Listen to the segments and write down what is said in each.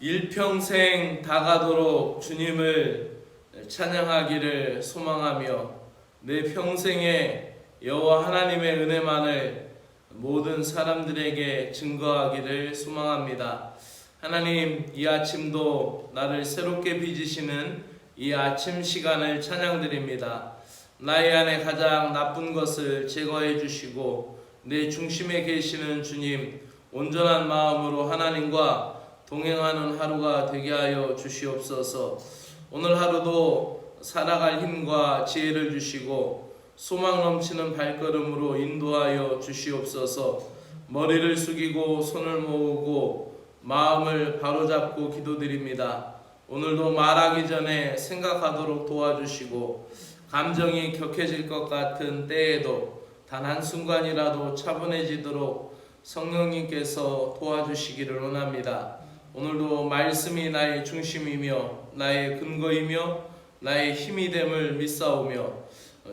일평생 다가도록 주님을 찬양하기를 소망하며 내 평생에 여호와 하나님의 은혜만을 모든 사람들에게 증거하기를 소망합니다. 하나님, 이 아침도 나를 새롭게 빚으시는 이 아침 시간을 찬양드립니다. 나의 안에 가장 나쁜 것을 제거해 주시고 내 중심에 계시는 주님, 온전한 마음으로 하나님과 동행하는 하루가 되게 하여 주시옵소서. 오늘 하루도 살아갈 힘과 지혜를 주시고 소망 넘치는 발걸음으로 인도하여 주시옵소서. 머리를 숙이고 손을 모으고 마음을 바로잡고 기도드립니다. 오늘도 말하기 전에 생각하도록 도와주시고 감정이 격해질 것 같은 때에도 단 한순간이라도 차분해지도록 성령님께서 도와주시기를 원합니다. 오늘도 말씀이 나의 중심이며 나의 근거이며 나의 힘이 됨을 믿사오며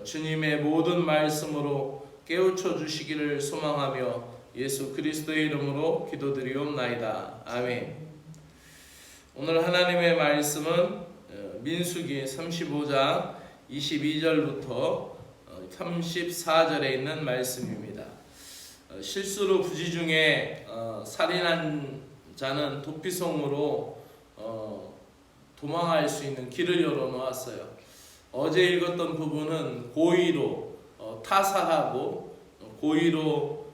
주님의 모든 말씀으로 깨우쳐 주시기를 소망하며 예수 그리스도의 이름으로 기도드리옵나이다. 아멘. 오늘 하나님의 말씀은 민수기 35장 22절부터 34절에 있는 말씀입니다. 실수로 부지 중에 살인한 자는 도피성으로 도망할 수 있는 길을 열어놓았어요. 어제 읽었던 부분은 고의로 타살하고 고의로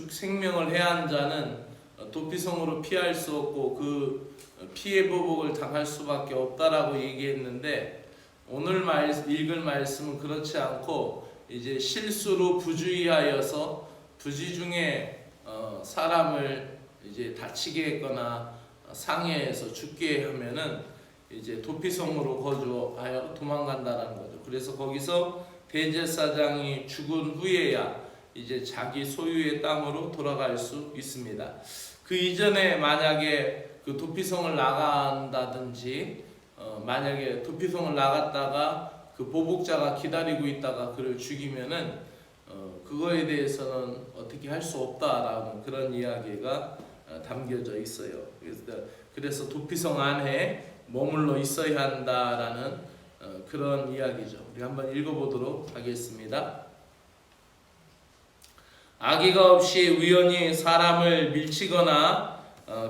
생명을 해한 자는 도피성으로 피할 수 없고 그 피해 보복을 당할 수밖에 없다라고 얘기했는데, 오늘 읽을 말씀은 그렇지 않고 이제 실수로 부주의하여서 부지 중에 사람을 이제 다치게 했거나 상해해서 죽게 하면은 이제 도피성으로 거주하여 도망간다라는 거죠. 그래서 거기서 대제사장이 죽은 후에야 이제 자기 소유의 땅으로 돌아갈 수 있습니다. 그 이전에 만약에 그 도피성을 나간다든지 만약에 도피성을 나갔다가 그 보복자가 기다리고 있다가 그를 죽이면은 그거에 대해서는 어떻게 할 수 없다라는 그런 이야기가 담겨져 있어요. 그래서 도피성 안에 머물러 있어야 한다라는 그런 이야기죠. 우리 한번 읽어보도록 하겠습니다. 악의가 없이 우연히 사람을 밀치거나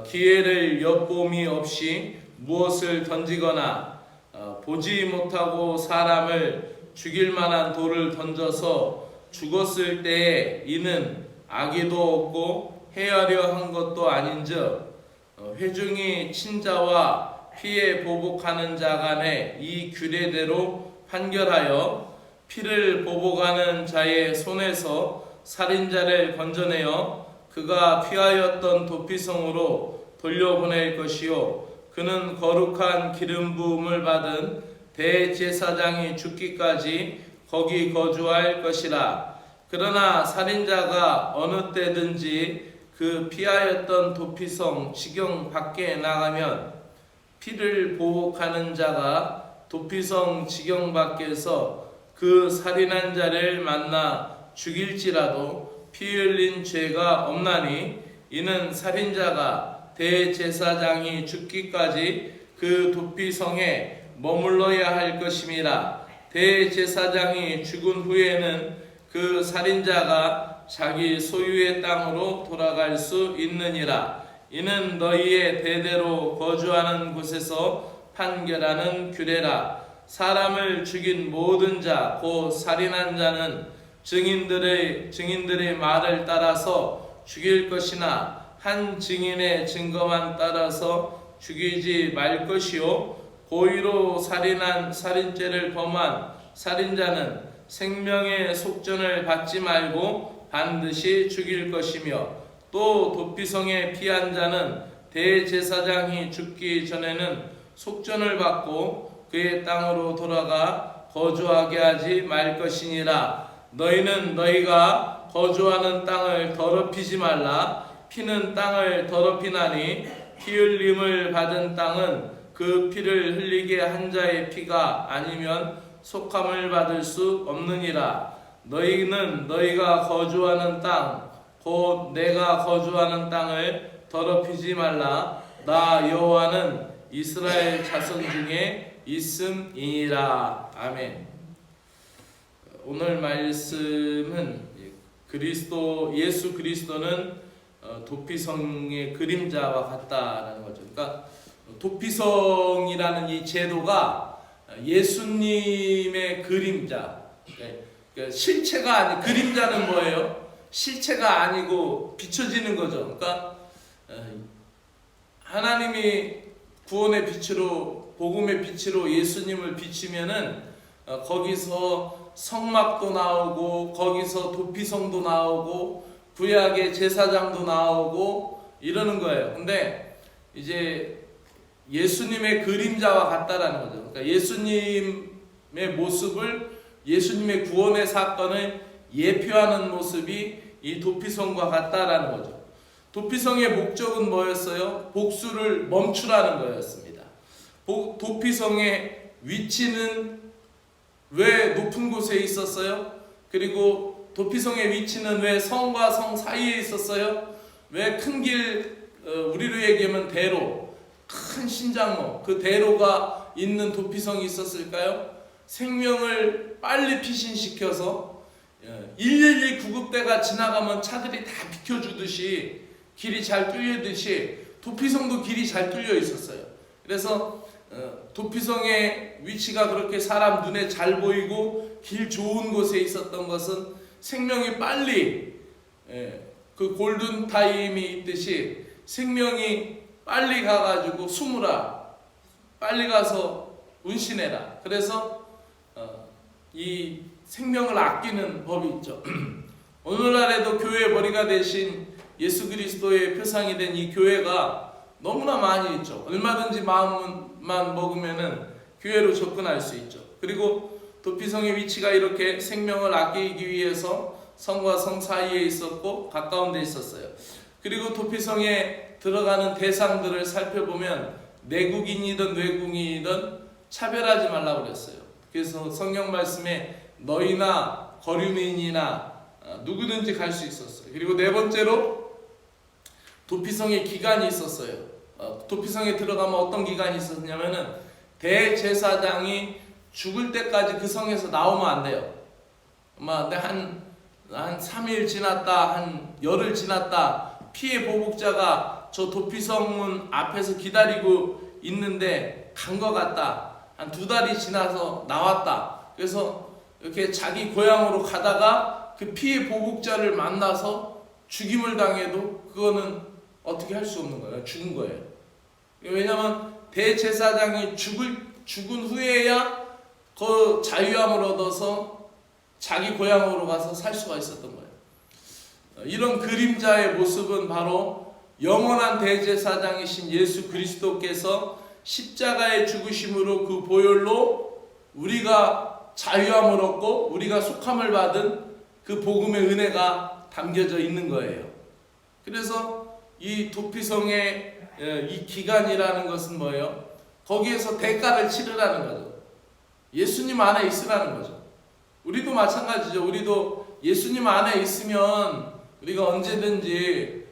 기회를 엿봄이 없이 무엇을 던지거나 보지 못하고 사람을 죽일 만한 돌을 던져서 죽었을 때에 이는 악의도 없고 해하려 한 것도 아닌즉 회중이 친자와 피해 보복하는 자 간에 이 규례대로 판결하여 피를 보복하는 자의 손에서 살인자를 건져내어 그가 피하였던 도피성으로 돌려보낼 것이요, 그는 거룩한 기름 부음을 받은 대제사장이 죽기까지 거기 거주할 것이라. 그러나 살인자가 어느 때든지 그 피하였던 도피성 지경 밖에 나가면 피를 보복하는 자가 도피성 지경 밖에서 그 살인한 자를 만나 죽일지라도 피 흘린 죄가 없나니, 이는 살인자가 대제사장이 죽기까지 그 도피성에 머물러야 할 것임이라. 대제사장이 죽은 후에는 그 살인자가 자기 소유의 땅으로 돌아갈 수 있느니라. 이는 너희의 대대로 거주하는 곳에서 판결하는 규례라. 사람을 죽인 모든 자 곧 살인한 자는 증인들의 말을 따라서 죽일 것이나 한 증인의 증거만 따라서 죽이지 말 것이요, 고의로 살인한 살인죄를 범한 살인자는 생명의 속전을 받지 말고 반드시 죽일 것이며, 또 도피성에 피한 자는 대제사장이 죽기 전에는 속전을 받고 그의 땅으로 돌아가 거주하게 하지 말 것이니라. 너희는 너희가 거주하는 땅을 더럽히지 말라. 피는 땅을 더럽히나니 피 흘림을 받은 땅은 그 피를 흘리게 한 자의 피가 아니면 속함을 받을 수 없느니라. 너희는 너희가 거주하는 땅 곧 내가 거주하는 땅을 더럽히지 말라. 나 여호와는 이스라엘 자손 중에 있음이니라. 아멘. 오늘 말씀은 예수 그리스도는 도피성의 그림자와 같다라는 거죠. 그러니까 도피성이라는 이 제도가 예수님의 그림자, 그러니까 실체가 아니, 그림자는 뭐예요? 실체가 아니고 비춰지는 거죠. 그러니까 하나님이 구원의 빛으로, 복음의 빛으로 예수님을 비추면은 거기서 성막도 나오고, 거기서 도피성도 나오고, 구약의 제사장도 나오고 이러는 거예요. 근데 이제 예수님의 그림자와 같다라는 거죠. 그러니까 예수님의 모습을, 예수님의 구원의 사건을 예표하는 모습이 이 도피성과 같다라는 거죠. 도피성의 목적은 뭐였어요? 복수를 멈추라는 거였습니다. 도피성의 위치는 왜 높은 곳에 있었어요? 그리고 도피성의 위치는 왜 성과 성 사이에 있었어요? 왜 큰 길, 우리로 얘기하면 대로, 큰 신장로, 그 대로가 있는 도피성이 있었을까요? 생명을 빨리 피신시켜서 112 구급대가 지나가면 차들이 다 비켜주듯이, 길이 잘 뚫리듯이 도피성도 길이 잘 뚫려 있었어요. 그래서 도피성의 위치가 그렇게 사람 눈에 잘 보이고 길 좋은 곳에 있었던 것은 생명이 빨리, 그 골든 타임이 있듯이 생명이 빨리 가가지고 숨으라, 빨리 가서 운신해라. 그래서 이 생명을 아끼는 법이 있죠. 오늘날에도 교회의 머리가 되신 예수 그리스도의 표상이 된 이 교회가 너무나 많이 있죠. 얼마든지 마음만 먹으면은 교회로 접근할 수 있죠. 그리고 도피성의 위치가 이렇게 생명을 아끼기 위해서 성과 성 사이에 있었고 가까운 데 있었어요. 그리고 도피성에 들어가는 대상들을 살펴보면 내국인이든 외국인이든 차별하지 말라고 그랬어요. 그래서 성경 말씀에 너희나 거류민이나 누구든지 갈 수 있었어요. 그리고 네 번째로 도피성에 기간이 있었어요. 도피성에 들어가면 어떤 기간이 있었냐면은 대제사장이 죽을 때까지 그 성에서 나오면 안 돼요. 한 3일 지났다, 한 열흘 지났다, 피해 보복자가 저 도피성문 앞에서 기다리고 있는데 간 것 같다, 한 2달이 지나서 나왔다. 그래서 이렇게 자기 고향으로 가다가 그 피해 보복자를 만나서 죽임을 당해도 그거는 어떻게 할 수 없는 거예요. 죽은 거예요. 왜냐하면 대제사장이 죽은 후에야 그 자유함을 얻어서 자기 고향으로 가서 살 수가 있었던 거예요. 이런 그림자의 모습은 바로 영원한 대제사장이신 예수 그리스도께서 십자가의 죽으심으로 그 보혈로 우리가 자유함을 얻고 우리가 속함을 받은 그 복음의 은혜가 담겨져 있는 거예요. 그래서 이 도피성의 이 기간이라는 것은 뭐예요? 거기에서 대가를 치르라는 거죠. 예수님 안에 있으라는 거죠. 우리도 마찬가지죠. 우리도 예수님 안에 있으면 우리가 언제든지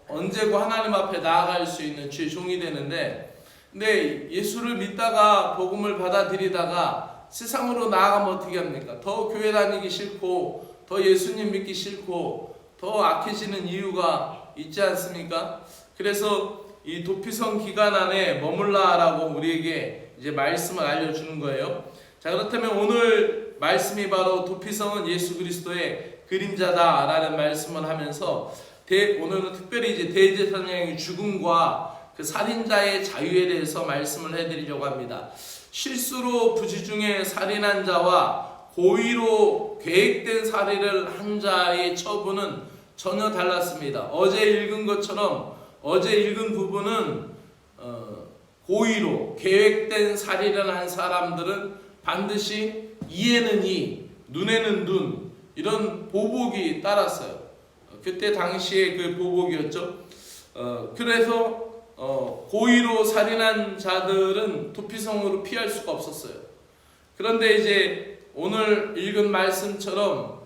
언제고 하나님 앞에 나아갈 수 있는 주의 종이 되는데, 근데 예수를 믿다가 복음을 받아들이다가 세상으로 나아가면 어떻게 합니까? 더 교회 다니기 싫고 더 예수님 믿기 싫고 더 악해지는 이유가 있지 않습니까? 그래서 이 도피성 기간 안에 머물라라고 우리에게 이제 말씀을 알려주는 거예요. 자, 그렇다면 오늘 말씀이 바로 도피성은 예수 그리스도의 그림자다라는 말씀을 하면서 오늘은 특별히 이제 대제사장의 죽음과 그 살인자의 자유에 대해서 말씀을 해드리려고 합니다. 실수로 부지중에 살인한 자와 고의로 계획된 살인을 한 자의 처분은 전혀 달랐습니다. 어제 읽은 것처럼 어제 읽은 부분은 고의로 계획된 살인을 한 사람들은 반드시 이에는 이, 눈에는 눈, 이런 보복이 따랐어요. 그때 당시에 그 보복이었죠. 그래서 고의로 살인한 자들은 도피성으로 피할 수가 없었어요. 그런데 이제 오늘 읽은 말씀처럼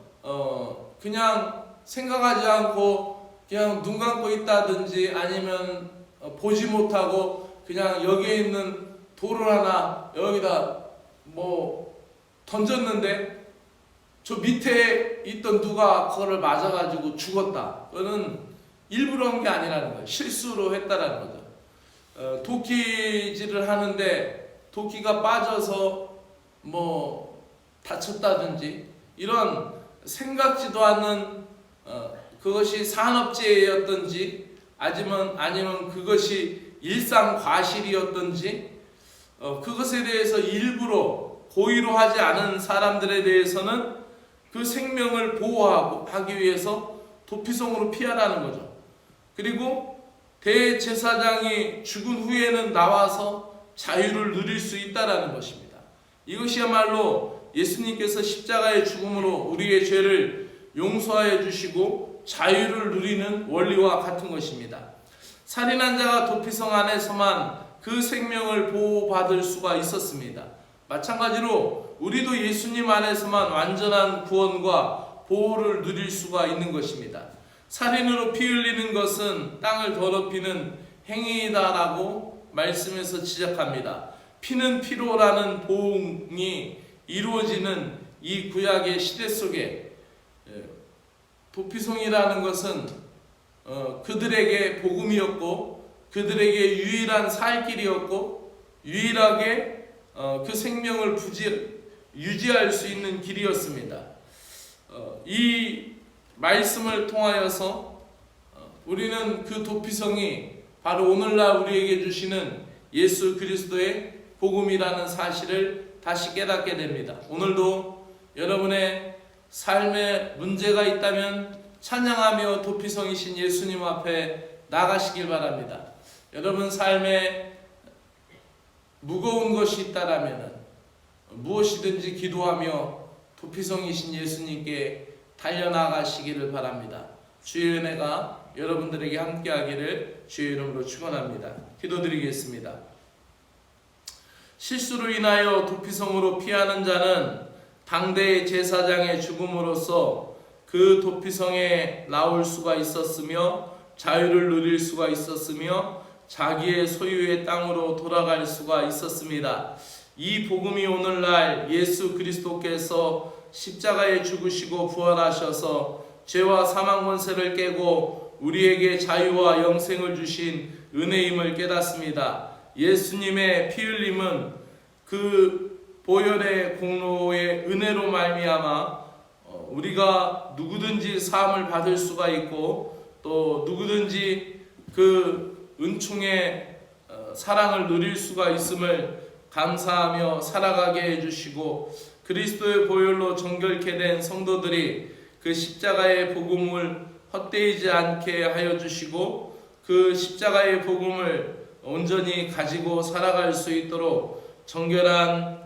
그냥 생각하지 않고 그냥 눈 감고 있다든지 아니면 보지 못하고 그냥 여기에 있는 돌을 하나 여기다 뭐 던졌는데 저 밑에 있던 누가 그거를 맞아가지고 죽었다. 그거는 일부러 한 게 아니라는 거예요. 실수로 했다라는 거죠. 도끼질을 하는데 도끼가 빠져서 뭐 다쳤다든지 이런 생각지도 않는 그것이 산업재해였든지 아니면 그것이 일상 과실이었든지 그것에 대해서 일부러 고의로 하지 않은 사람들에 대해서는 그 생명을 보호하기 위해서 도피성으로 피하라는 거죠. 그리고 대제사장이 죽은 후에는 나와서 자유를 누릴 수 있다라는 것입니다. 이것이야말로 예수님께서 십자가의 죽음으로 우리의 죄를 용서하여 주시고 자유를 누리는 원리와 같은 것입니다. 살인한 자가 도피성 안에서만 그 생명을 보호받을 수가 있었습니다. 마찬가지로 우리도 예수님 안에서만 완전한 구원과 보호를 누릴 수가 있는 것입니다. 살인으로 피 흘리는 것은 땅을 더럽히는 행위이다라고 말씀에서 지적합니다. 피는 피로라는 보응이 이루어지는 이 구약의 시대 속에 도피성이라는 것은 그들에게 복음이었고 그들에게 유일한 살 길이었고 유일하게 그 생명을 유지할 수 있는 길이었습니다. 이 말씀을 통하여서 우리는 그 도피성이 바로 오늘날 우리에게 주시는 예수 그리스도의 복음이라는 사실을 다시 깨닫게 됩니다. 오늘도 여러분의 삶에 문제가 있다면 찬양하며 도피성이신 예수님 앞에 나가시길 바랍니다. 여러분 삶에 무거운 것이 있다라면 무엇이든지 기도하며 도피성이신 예수님께 달려나가시기를 바랍니다. 주의 은혜가 여러분들에게 함께하기를 주의 이름으로 축원합니다. 기도드리겠습니다. 실수로 인하여 도피성으로 피하는 자는 당대의 제사장의 죽음으로써 그 도피성에 나올 수가 있었으며 자유를 누릴 수가 있었으며 자기의 소유의 땅으로 돌아갈 수가 있었습니다. 이 복음이 오늘날 예수 그리스도께서 십자가에 죽으시고 부활하셔서 죄와 사망 권세를 깨고 우리에게 자유와 영생을 주신 은혜임을 깨닫습니다. 예수님의 피 흘림은 그 보혈의 공로의 은혜로 말미암아 우리가 누구든지 사함을 받을 수가 있고 또 누구든지 그 은총의 사랑을 누릴 수가 있음을 감사하며 살아가게 해주시고 그리스도의 보혈로 정결케 된 성도들이 그 십자가의 복음을 헛되이지 않게 하여 주시고 그 십자가의 복음을 온전히 가지고 살아갈 수 있도록 정결한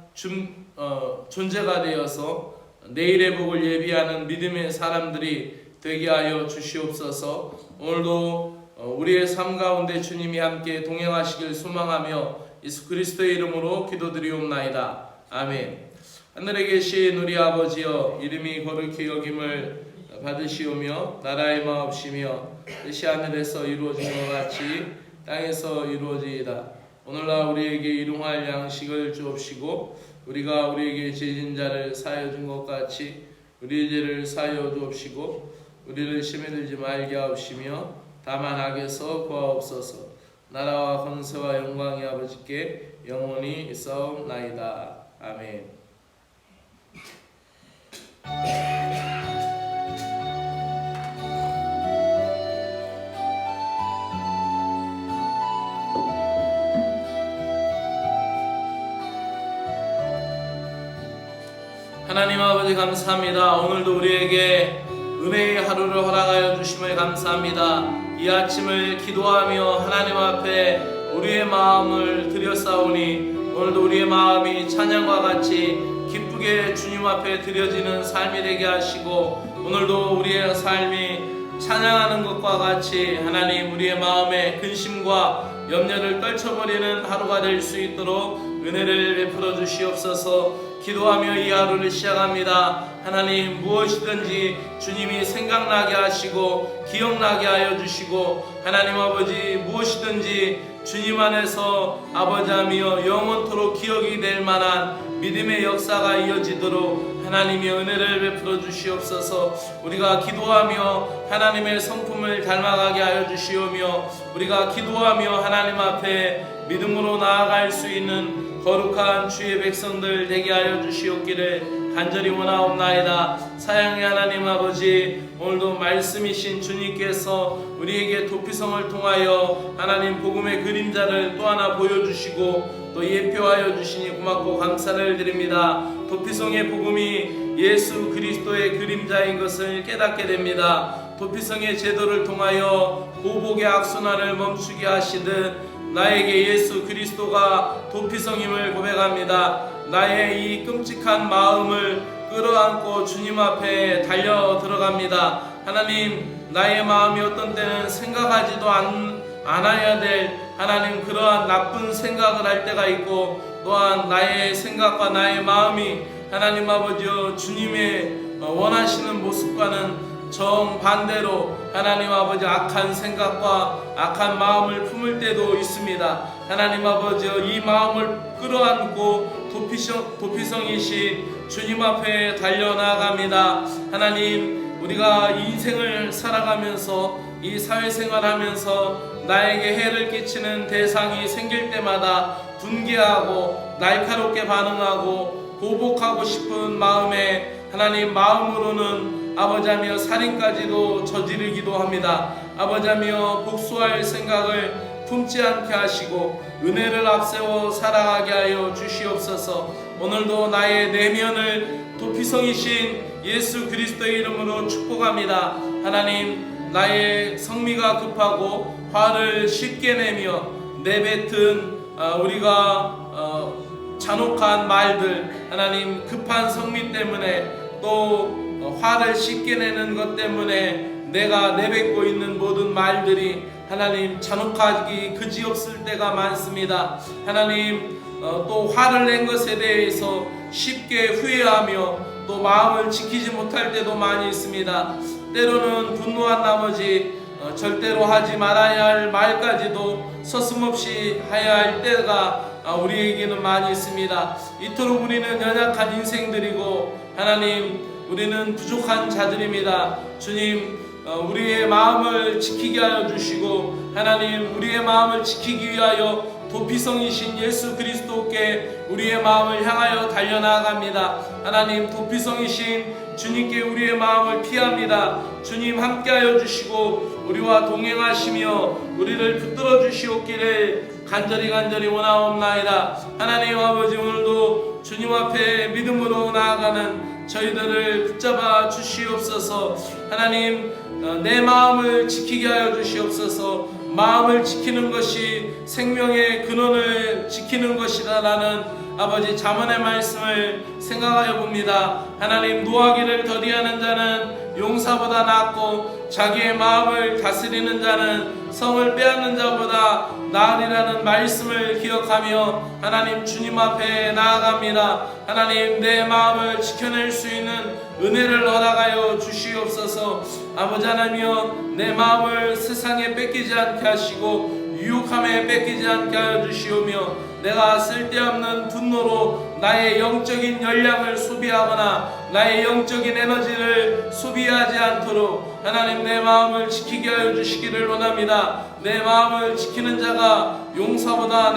존재가 되어서 내일의 복을 예비하는 믿음의 사람들이 되게 하여 주시옵소서. 오늘도 우리의 삶 가운데 주님이 함께 동행하시길 소망하며 예수 그리스도의 이름으로 기도드리옵나이다. 아멘. 하늘에 계신 우리 아버지여, 이름이 거룩히 여김을 받으시오며 나라의 마옵시며 뜻이 하늘에서 이루어진 것 같이 땅에서 이루어지이다. 오늘날 우리에게 일용할 양식을 주옵시고 우리가 우리에게 죄진 자를 사하여 준 것 같이 우리의 죄를 사하여 주옵시고 우리를 시험에 들지 말게 하옵시며 다만 악에서 구하옵소서. 나라와 권세와 영광이 아버지께 영원히 있사옵나이다. 아멘. 하나님 아버지 감사합니다. 오늘도 우리에게 은혜의 하루를 허락하여 주심을 감사합니다. 이 아침을 기도하며 하나님 앞에 우리의 마음을 드렸사오니 오늘도 우리의 마음이 찬양과 같이 기쁘게 주님 앞에 드려지는 삶이 되게 하시고 오늘도 우리의 삶이 찬양하는 것과 같이 하나님 우리의 마음의 근심과 염려를 떨쳐버리는 하루가 될 수 있도록 은혜를 베풀어 주시옵소서. 기도하며 이 하루를 시작합니다. 하나님, 무엇이든지 주님이 생각나게 하시고 기억나게 하여 주시고, 하나님 아버지 무엇이든지 주님 안에서 아버지하며 영원토록 기억이 될 만한 믿음의 역사가 이어지도록 하나님의 은혜를 베풀어 주시옵소서. 우리가 기도하며 하나님의 성품을 닮아가게 하여 주시오며, 우리가 기도하며 하나님 앞에 믿음으로 나아갈 수 있는 거룩한 주의 백성들 되게 하여 주시옵기를 간절히 원하옵나이다. 사랑의 하나님 아버지, 오늘도 말씀이신 주님께서 우리에게 도피성을 통하여 하나님 복음의 그림자를 또 하나 보여주시고 또 예표하여 주시니 고맙고 감사를 드립니다. 도피성의 복음이 예수 그리스도의 그림자인 것을 깨닫게 됩니다. 도피성의 제도를 통하여 보복의 악순환을 멈추게 하시듯 나에게 예수 그리스도가 도피성임을 고백합니다. 나의 이 끔찍한 마음을 끌어안고 주님 앞에 달려 들어갑니다. 하나님, 나의 마음이 어떤 때는 생각하지도 않아야 될 하나님 그러한 나쁜 생각을 할 때가 있고, 또한 나의 생각과 나의 마음이 하나님 아버지여 주님의 원하시는 모습과는 정반대로 하나님 아버지 악한 생각과 악한 마음을 품을 때도 있습니다. 하나님 아버지여, 이 마음을 끌어안고 도피성이신 주님 앞에 달려나갑니다. 하나님, 우리가 인생을 살아가면서 이 사회생활하면서 나에게 해를 끼치는 대상이 생길 때마다 분개하고 날카롭게 반응하고 보복하고 싶은 마음에 하나님 마음으로는 아버지하며 살인까지도 저지르기도 합니다. 아버지하며 복수할 생각을 품지 않게 하시고 은혜를 앞세워 살아가게 하여 주시옵소서. 오늘도 나의 내면을 도피성이신 예수 그리스도의 이름으로 축복합니다. 하나님, 나의 성미가 급하고 화를 쉽게 내며 내뱉은 우리가 잔혹한 말들, 하나님 급한 성미 때문에 또 화를 쉽게 내는 것 때문에 내가 내뱉고 있는 모든 말들이 하나님 잔혹하기 그지없을 때가 많습니다. 하나님, 또 화를 낸 것에 대해서 쉽게 후회하며 또 마음을 지키지 못할 때도 많이 있습니다. 때로는 분노한 나머지 절대로 하지 말아야 할 말까지도 서슴없이 해야 할 때가 우리에게는 많이 있습니다. 이토록 우리는 연약한 인생들이고 하나님, 우리는 부족한 자들입니다. 주님, 우리의 마음을 지키게 하여 주시고 하나님, 우리의 마음을 지키기 위하여 도피성이신 예수 그리스도께 우리의 마음을 향하여 달려나갑니다. 하나님, 도피성이신 주님께 우리의 마음을 피합니다. 주님 함께하여 주시고 우리와 동행하시며 우리를 붙들어 주시옵기를 간절히 원하옵나이다. 하나님 아버지, 오늘도 주님 앞에 믿음으로 나아가는 저희들을 붙잡아 주시옵소서. 하나님, 내 마음을 지키게 하여 주시옵소서. 마음을 지키는 것이 생명의 근원을 지키는 것이다라는 아버지 잠언의 말씀을 생각하여 봅니다. 하나님, 노하기를 더디하는 자는 용사보다 낫고 자기의 마음을 다스리는 자는 성을 빼앗는 자보다 나으리라는 말씀을 기억하며 하나님 주님 앞에 나아갑니다. 하나님, 내 마음을 지켜낼 수 있는 은혜를 허락하여 주시옵소서. 아버지 하나님이여, 내 마음을 세상에 뺏기지 않게 하시고 유혹함에 뺏기지 않게 하여 주시오며, 내가 쓸데없는 분노로 나의 영적인 열량을 소비하거나 나의 영적인 에너지를 소비하지 않도록 하나님 내 마음을 지키게 하여 주시기를 원합니다. 내 마음을 지키는 자가 용사보다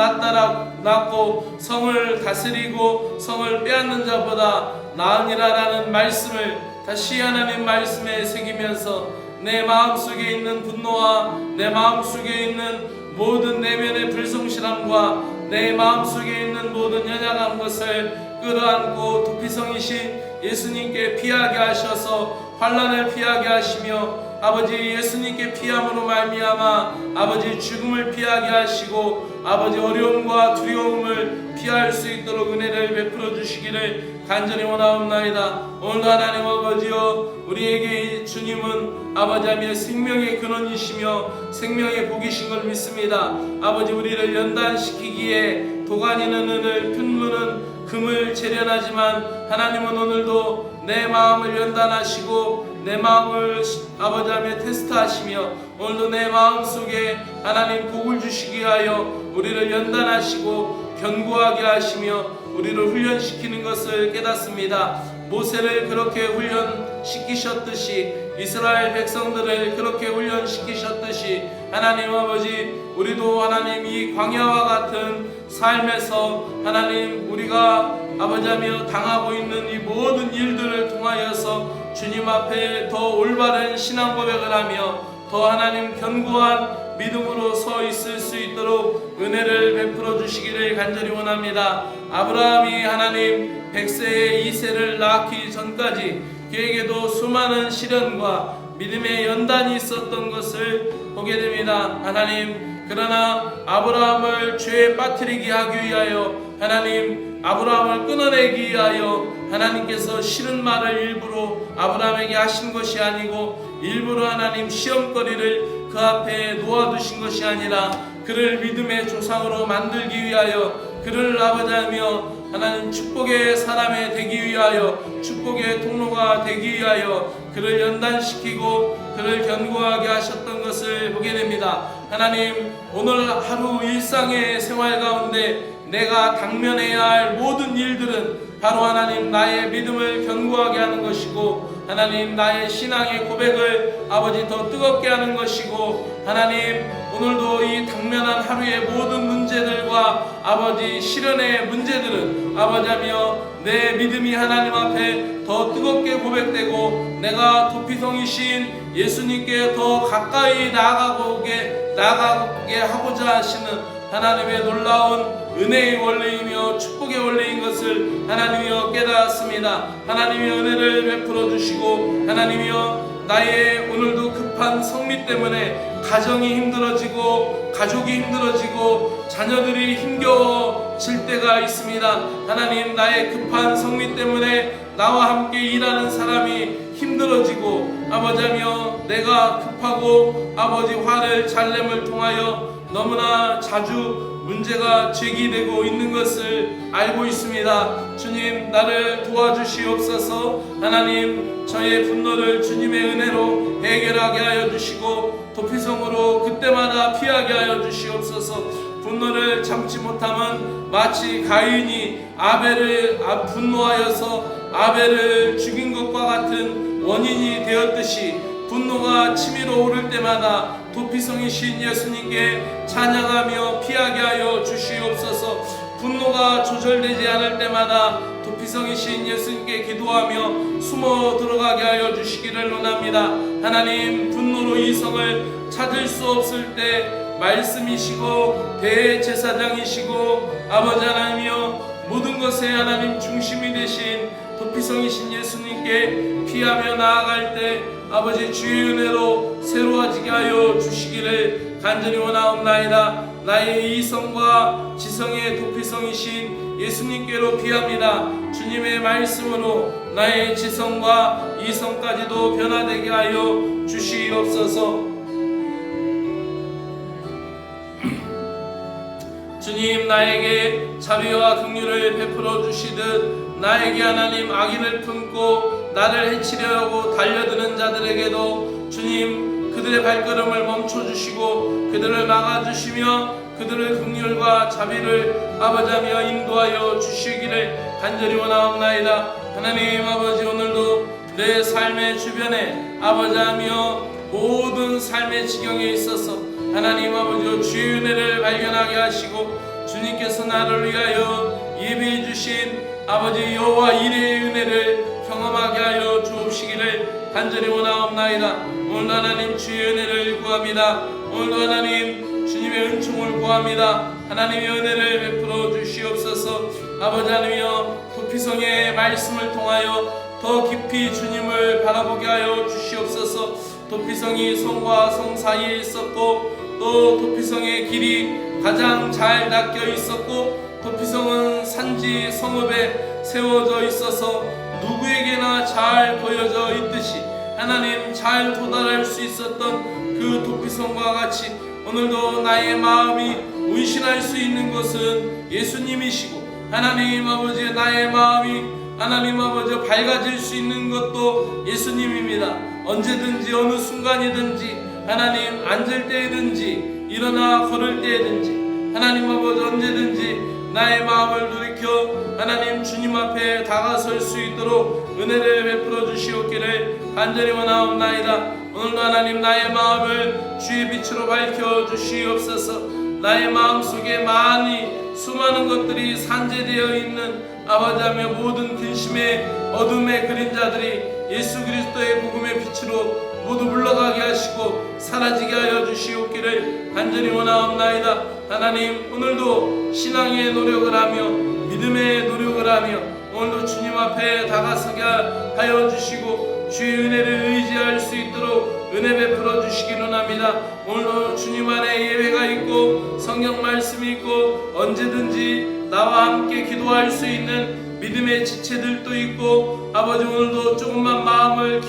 낫고 성을 다스리고 성을 빼앗는 자보다 나으니라라는 말씀을 다시 하나님 말씀에 새기면서 내 마음속에 있는 분노와 내 마음속에 있는 모든 내면의 불성실함과 내 마음속에 있는 모든 연약한 것을 끌어안고 도피성이신 예수님께 피하게 하셔서 환난을 피하게 하시며 아버지 예수님께 피함으로 말미암아 아버지 죽음을 피하게 하시고 아버지 어려움과 두려움을 피할 수 있도록 은혜를 베풀어 주시기를 간절히 원하옵나이다. 오늘도 하나님 아버지여, 우리에게 주님은 아버지하며 생명의 근원이시며 생명의 복이신 걸 믿습니다. 아버지, 우리를 연단시키기에 도가니는 은을 噴무는 금을 재련하지만 하나님은 오늘도 내 마음을 연단하시고 내 마음을 아버지 하며 테스트하시며 오늘도 내 마음속에 하나님 복을 주시기 위하여 우리를 연단하시고 견고하게 하시며 우리를 훈련시키는 것을 깨닫습니다. 모세를 그렇게 훈련시키셨듯이 이스라엘 백성들을 그렇게 훈련시키셨듯이 하나님 아버지 우리도 하나님 이 광야와 같은 삶에서 하나님 우리가 아버지하며 당하고 있는 이 모든 일들을 통하여서 주님 앞에 더 올바른 신앙 고백을 하며 더 하나님 견고한 믿음으로 서 있을 수 있도록 은혜를 베풀어 주시기를 간절히 원합니다. 아브라함이 하나님 100세에 이세를 낳기 전까지 그에게도 수많은 시련과 믿음의 연단이 있었던 것을 보게 됩니다. 하나님 그러나 아브라함을 죄에 빠뜨리게 하기 위하여 하나님 아브라함을 끊어내기 위하여 하나님께서 싫은 말을 일부러 아브라함에게 하신 것이 아니고 일부러 하나님 시험거리를 그 앞에 놓아두신 것이 아니라 그를 믿음의 조상으로 만들기 위하여 그를 아버지하며 하나님 축복의 사람이 되기 위하여 축복의 통로가 되기 위하여 그를 연단시키고 그를 견고하게 하셨던 것을 보게 됩니다. 하나님 오늘 하루 일상의 생활 가운데 내가 당면해야 할 모든 일들은 바로 하나님 나의 믿음을 견고하게 하는 것이고 하나님 나의 신앙의 고백을 아버지 더 뜨겁게 하는 것이고 하나님 오늘도 이 당면한 하루의 모든 문제들과 아버지 시련의 문제들은 아버지하며 내 믿음이 하나님 앞에 더 뜨겁게 고백되고 내가 도피성이신 예수님께 더 가까이 나아가게 하고자 하시는 하나님의 놀라운 은혜의 원리이며 축복의 원리인 것을 하나님이여 깨달았습니다. 하나님의 은혜를 베풀어 주시고 하나님이여 나의 오늘도 급한 성미 때문에 가정이 힘들어지고 가족이 힘들어지고 자녀들이 힘겨워질 때가 있습니다. 하나님 나의 급한 성미 때문에 나와 함께 일하는 사람이 힘들어지고 아버지하며 내가 급하고 아버지 화를 잘 내을 통하여 너무나 자주 문제가 제기되고 있는 것을 알고 있습니다. 주님 나를 도와주시옵소서. 하나님 저의 분노를 주님의 은혜로 해결하게 하여 주시고 도피성으로 그때마다 피하게 하여 주시옵소서. 분노를 참지 못하면 마치 가인이 아벨을 분노하여서 아벨을 죽인 것과 같은 원인이 되었듯이 분노가 치밀어 오를 때마다 도피성이신 예수님께 찬양하며 피하게 하여 주시옵소서. 분노가 조절되지 않을 때마다 도피성이신 예수님께 기도하며 숨어 들어가게 하여 주시기를 원합니다. 하나님 분노로 이성을 찾을 수 없을 때 말씀이시고 대제사장이시고 아버지 하나님이여 모든 것에 하나님 중심이 되신 도피성이신 예수님께 피하며 나아갈 때 아버지 주의 은혜로 새로워지게 하여 주시기를 간절히 원하옵나이다. 나의 이성과 지성의 도피성이신 예수님께로 피합니다. 주님의 말씀으로 나의 지성과 이성까지도 변화되게 하여 주시옵소서. 주님 나에게 자비와 긍휼을 베풀어 주시듯 나에게 하나님 악인을 품고 나를 해치려 하고 달려드는 자들에게도 주님 그들의 발걸음을 멈춰주시고 그들을 막아주시며 그들의 긍휼과 자비를 아버지하며 인도하여 주시기를 간절히 원하옵나이다. 하나님 아버지 오늘도 내 삶의 주변에 아버지하며 모든 삶의 지경에 있어서 하나님 아버지 주의 은혜를 발견하게 하시고 주님께서 나를 위하여 예비해 주신 아버지 여호와 이레의 은혜를 경험하게 하여 주옵시기를 간절히 원하옵나이다. 오늘도 하나님 주의 은혜를 구합니다. 오늘도 하나님 주님의 은총을 구합니다. 하나님의 은혜를 베풀어 주시옵소서. 아버지 하나님이여 도피성의 말씀을 통하여 더 깊이 주님을 바라보게 하여 주시옵소서. 도피성이 성과 성 사이에 있었고 또 도피성의 길이 가장 잘 닦여 있었고 도피성은 산지 성읍에 세워져 있어서 누구에게나 잘 보여져 있듯이 하나님 잘 도달할 수 있었던 그 도피성과 같이 오늘도 나의 마음이 운신할 수 있는 것은 예수님이시고 하나님 아버지 나의 마음이 하나님 아버지 밝아질 수 있는 것도 예수님입니다. 언제든지 어느 순간이든지 하나님 앉을 때든지 일어나 걸을 때든지 하나님 아버지 언제든지 나의 마음을 돌이켜 하나님 주님 앞에 다가설 수 있도록 은혜를 베풀어 주시옵기를 간절히 원하옵나이다. 오늘도 하나님 나의 마음을 주의 빛으로 밝혀 주시옵소서. 나의 마음속에 많이 수많은 것들이 산재되어 있는 아버지하며 모든 근심의 어둠의 그림자들이 예수 그리스도의 복음의 빛으로 모두 물러가게 하시고 사라지게 하여 주시옵기를 간절히 원하옵나이다. 하나님 오늘도 신앙의 노력을 하며 믿음의 노력을 하며 오늘도 주님 앞에 다가서게 하여 주시고 주의 은혜를 의지할 수 있도록 은혜 베풀어 주시기를 합니다. 오늘도 주님 안에 예배가 있고 성경 말씀이 있고 언제든지 나와 함께 기도할 수 있는 믿음의 지체들도 있고 아버지 오늘도 조금만 마음을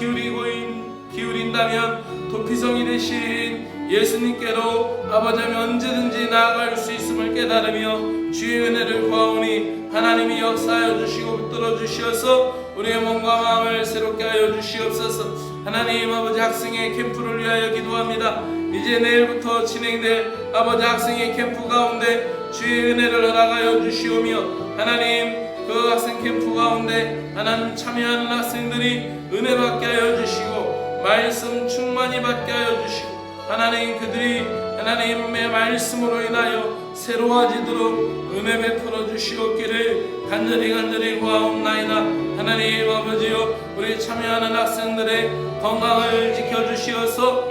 기울인다면 도피성이 되신 예수님께로 아버지 언제든지 나아갈 수 있음을 깨달으며 주의 은혜를 구하오니 하나님이 역사하여 주시고 붙들어 주시어서 우리의 몸과 마음을 새롭게 하여 주시옵소서. 하나님 아버지 학생의 캠프를 위하여 기도합니다. 이제 내일부터 진행될 아버지 학생의 캠프 가운데 주의 은혜를 허락하여 주시오며 하나님 그 학생 캠프 가운데 하나님 참여하는 학생들이 은혜 받게 하여 주시고 말씀 충만히 받게 하여 주시고 하나님 그들이 하나님의 말씀으로 인하여 새로워지도록 은혜 베풀어 주시옵기를 간절히 구하옵나이다. 하나님 아버지여 우리 참여하는 학생들의 건강을 지켜주시어서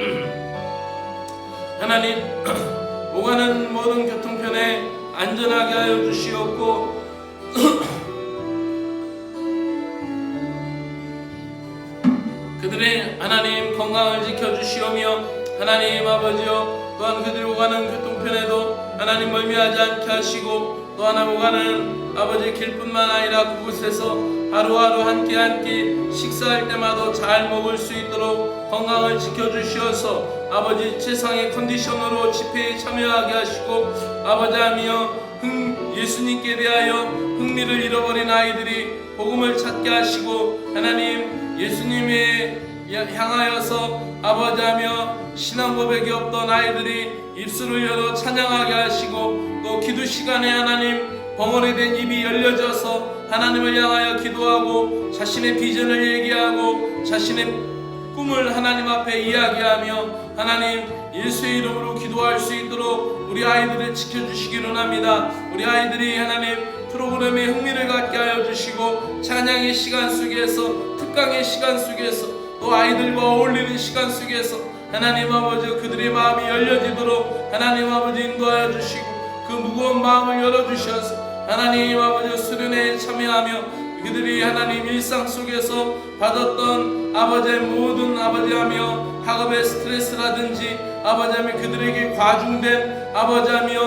하나님 오가는 모든 교통편에 안전하게 하여 주시옵고 그들의 하나님 건강을 지켜주시오며 하나님 아버지여 또한 그들이 오가는 교통편에도 하나님 멀미하지 않게 하시고 또 하나 오가는 아버지 길뿐만 아니라 그곳에서 하루하루 한 끼 식사할 때마다 잘 먹을 수 있도록 건강을 지켜주시어서 아버지 최상의 컨디션으로 집회에 참여하게 하시고 아버지하며 예수님께 대하여 흥미를 잃어버린 아이들이 복음을 찾게 하시고 하나님 예수님의 향하여서 아버지하며 신앙 고백이 없던 아이들이 입술을 열어 찬양하게 하시고 또 기도 시간에 하나님 벙어리 된 입이 열려져서 하나님을 향하여 기도하고 자신의 비전을 얘기하고 자신의 꿈을 하나님 앞에 이야기하며 하나님 예수의 이름으로 기도할 수 있도록 우리 아이들을 지켜주시기를 합니다. 우리 아이들이 하나님 프로그램에 흥미를 갖게 하여 주시고 찬양의 시간 속에서 특강의 시간 속에서 또 아이들과 어울리는 시간 속에서 하나님 아버지 그들의 마음이 열려지도록 하나님 아버지 인도하여 주시고 그 무거운 마음을 열어주셔서 하나님 아버지 수련회에 참여하며 그들이 하나님 일상 속에서 받았던 아버지의 모든 아버지하며 학업의 스트레스라든지 아버지하며 그들에게 과중된 아버지하며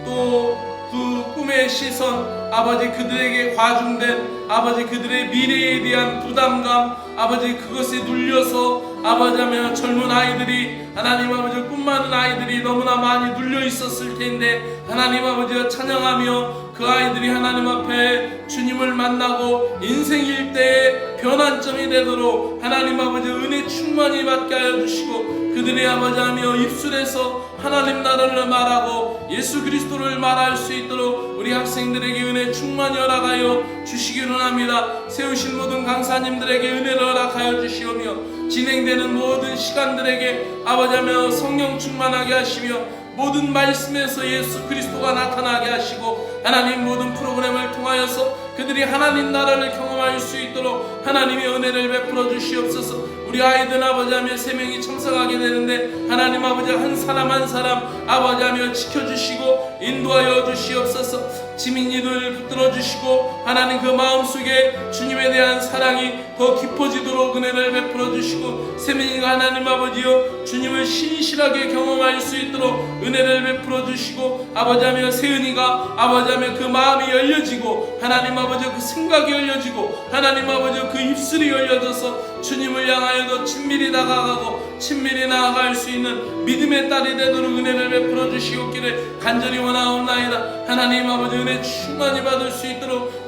또 그 꿈의 시선 아버지 그들에게 과중된 아버지 그들의 미래에 대한 부담감 아버지 그것에 눌려서 아버지하며 젊은 아이들이 하나님 아버지 꿈 많은 아이들이 너무나 많이 눌려 있었을 텐데 하나님 아버지가 찬양하며 그 아이들이 하나님 앞에 주님을 만나고 인생 일대의 변환점이 되도록 하나님 아버지 은혜 충만히 받게 하여 주시고 그들의 아버지하며 입술에서 하나님 나라를 말하고 예수 그리스도를 말할 수 있도록 우리 학생들에게 은혜 충만히 허락하여 주시기를 합니다. 세우신 모든 강사님들에게 은혜를 허락하여 주시오며 진행되는 모든 시간들에게 아버지하며 성령 충만하게 하시며 모든 말씀에서 예수 그리스도가 나타나게 하시고 하나님 모든 프로그램을 통하여서 그들이 하나님 나라를 경험할 수 있도록 하나님의 은혜를 베풀어 주시옵소서. 우리 아이들 아버지하며 3명이 참석하게 되는데 하나님 아버지 한 사람 한 사람 아버지하며 지켜주시고 인도하여 주시옵소서. 지민이들 붙들어 주시고 하나님 그 마음속에 주님에 대한 사랑이 더 깊어지도록 은혜를 베풀어 주시고 세민이가 하나님 아버지여 주님을 신실하게 경험할 수 있도록 은혜를 베풀어 주시고 아버지하며 세은이가 아버지하며 그 마음이 열려지고 하나님 아버지 그 생각이 열려지고 하나님 아버지 그 입술이 열려져서 주님을 향하여 더 친밀히 다가가고 친밀히 나아갈 수 있는 믿음의 딸이 되도록 은혜를 베풀어 주시옵기를 간절히 원하옵나이다. 하나님 아버지 은혜 충만히 받을 수 있도록